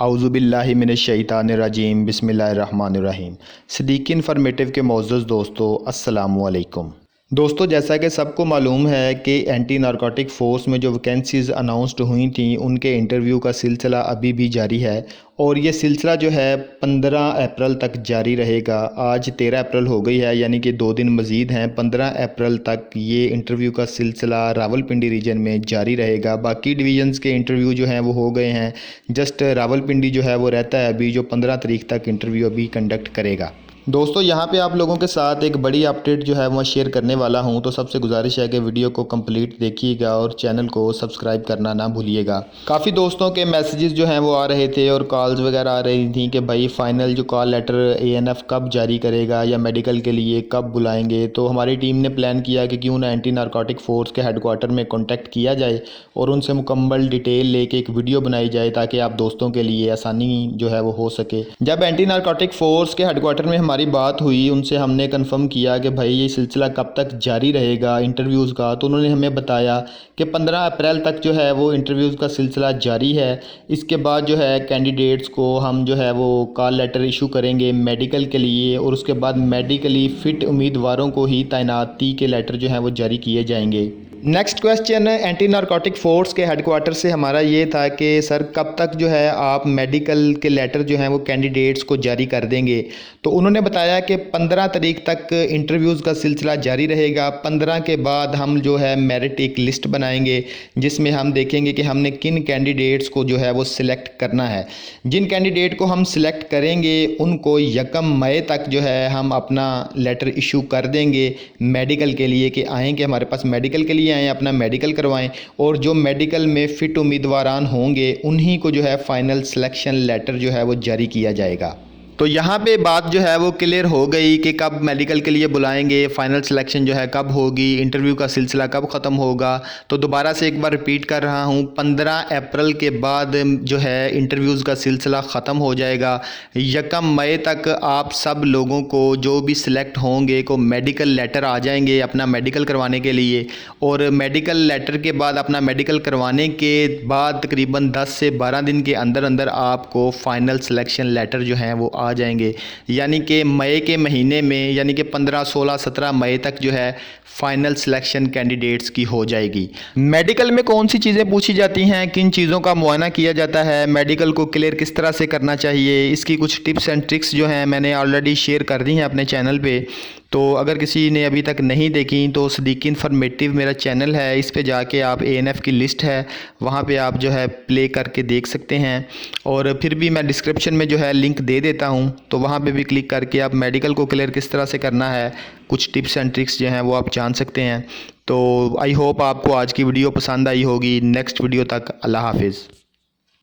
आउज़ुबिल्लाहि मिनश्शैतानिर्रजीम बिस्मिल्लाहिर्रहमानिर्रहीम। सिद्दीकी इन्फॉर्मेटिव के मोअज़्ज़ज़ दोस्तों, अस्सलामु अलैकुम। दोस्तों, जैसा कि सबको मालूम है कि एंटी नारकोटिक फ़ोर्स में जो वैकेंसीज़ अनाउंस्ड हुई थी उनके इंटरव्यू का सिलसिला अभी भी जारी है और ये सिलसिला जो है 15 अप्रैल तक जारी रहेगा। आज 13 अप्रैल हो गई है, यानी कि 2 दिन मज़ीद हैं। 15 अप्रैल तक ये इंटरव्यू का सिलसिला रावलपिंडी रीजन में जारी रहेगा। बाकी डिवीज़न्स के इंटरव्यू जो हैं वो हो गए हैं। जस्ट रावलपिंडी जो है वो रहता है अभी, जो 15 तारीख तक इंटरव्यू अभी कंडक्ट करेगा। दोस्तों, यहाँ पे आप लोगों के साथ एक बड़ी अपडेट जो है मैं शेयर करने वाला हूँ, तो सबसे गुजारिश है कि वीडियो को कंप्लीट देखिएगा और चैनल को सब्सक्राइब करना ना भूलिएगा। काफ़ी दोस्तों के मैसेजेस जो हैं वो आ रहे थे और कॉल्स वगैरह आ रही थी कि भाई फ़ाइनल जो कॉल लेटर ANF कब जारी करेगा या मेडिकल के लिए कब बुलाएंगे। तो हमारी टीम ने प्लान किया कि क्यों ना एंटी नारकोटिक फ़ोर्स के हेडक्वार्टर में कॉन्टैक्ट किया जाए और उनसे मुकम्मल डिटेल लेके एक वीडियो बनाई जाए ताकि आप दोस्तों के लिए आसानी जो है वो हो सके। जब एंटी नारकोटिक फ़ोर्स के हेडक्वार्टर में हमारी बात हुई, उनसे हमने कंफर्म किया कि भाई ये सिलसिला कब तक जारी रहेगा इंटरव्यूज़ का, तो उन्होंने हमें बताया कि 15 अप्रैल तक जो है वो इंटरव्यूज़ का सिलसिला जारी है। इसके बाद जो है कैंडिडेट्स को हम जो है वो कॉल लेटर इशू करेंगे मेडिकल के लिए और उसके बाद मेडिकली फ़िट उम्मीदवारों को ही तैनाती के लेटर जो है वो जारी किए जाएंगे। Next question anti narcotic force के हेडक्वार्टर से हमारा ये था कि सर कब तक जो है आप मेडिकल के लेटर जो हैं वो कैंडिडेट्स को जारी कर देंगे। तो उन्होंने बताया कि 15 तारीख तक इंटरव्यूज़ का सिलसिला जारी रहेगा। 15 के बाद हम जो है मेरिट एक लिस्ट बनाएंगे जिसमें हम देखेंगे कि हमने किन कैंडिडेट्स को जो है वो सिलेक्ट करना है। जिन कैंडिडेट को हम सिलेक्ट करेंगे उनको 1 मई तक जो है हम अपना लेटर इशू कर देंगे मेडिकल के लिए कि आएँ कि हमारे पास मेडिकल के लिए आएँ, अपना मेडिकल करवाएं और जो मेडिकल में फ़िट उम्मीदवारान होंगे उन्हीं को जो है फ़ाइनल सिलेक्शन लेटर जो है वो जारी किया जाएगा। तो यहाँ पे बात जो है वो क्लियर हो गई कि कब मेडिकल के लिए बुलाएंगे, फ़ाइनल सिलेक्शन जो है कब होगी, इंटरव्यू का सिलसिला कब ख़त्म होगा। तो दोबारा से एक बार रिपीट कर रहा हूँ, 15 अप्रैल के बाद जो है इंटरव्यूज़ का सिलसिला ख़त्म हो जाएगा। 1 मई तक आप सब लोगों को जो भी सिलेक्ट होंगे को मेडिकल लेटर आ जाएंगे अपना मेडिकल करवाने के लिए और मेडिकल लेटर के बाद अपना मेडिकल करवाने के बाद तकरीबन 10 से 12 दिन के अंदर अंदर आपको फ़ाइनल सिलेक्शन लेटर जो हैं वो आ जाएंगे। यानी कि मई के महीने में, यानी कि 15, 16, 17 मई तक जो है फाइनल सिलेक्शन कैंडिडेट्स की हो जाएगी। मेडिकल में कौन सी चीज़ें पूछी जाती हैं, किन चीज़ों का मुआयना किया जाता है, मेडिकल को क्लियर किस तरह से करना चाहिए, इसकी कुछ टिप्स एंड ट्रिक्स जो हैं मैंने ऑलरेडी शेयर कर दी हैं अपने चैनल पे। तो अगर किसी ने अभी तक नहीं देखी तो सिद्दीकी इन्फॉर्मेटिव मेरा चैनल है, इस पे जाके आप ANF की लिस्ट है वहाँ पे आप जो है प्ले करके देख सकते हैं और फिर भी मैं डिस्क्रिप्शन में जो है लिंक दे देता हूँ, तो वहाँ पे भी क्लिक करके आप मेडिकल को क्लियर किस तरह से करना है कुछ टिप्स एंड ट्रिक्स जो हैं वो आप जान सकते हैं। तो आई होप आपको आज की वीडियो पसंद आई होगी। नेक्स्ट वीडियो तक अल्लाह हाफिज़।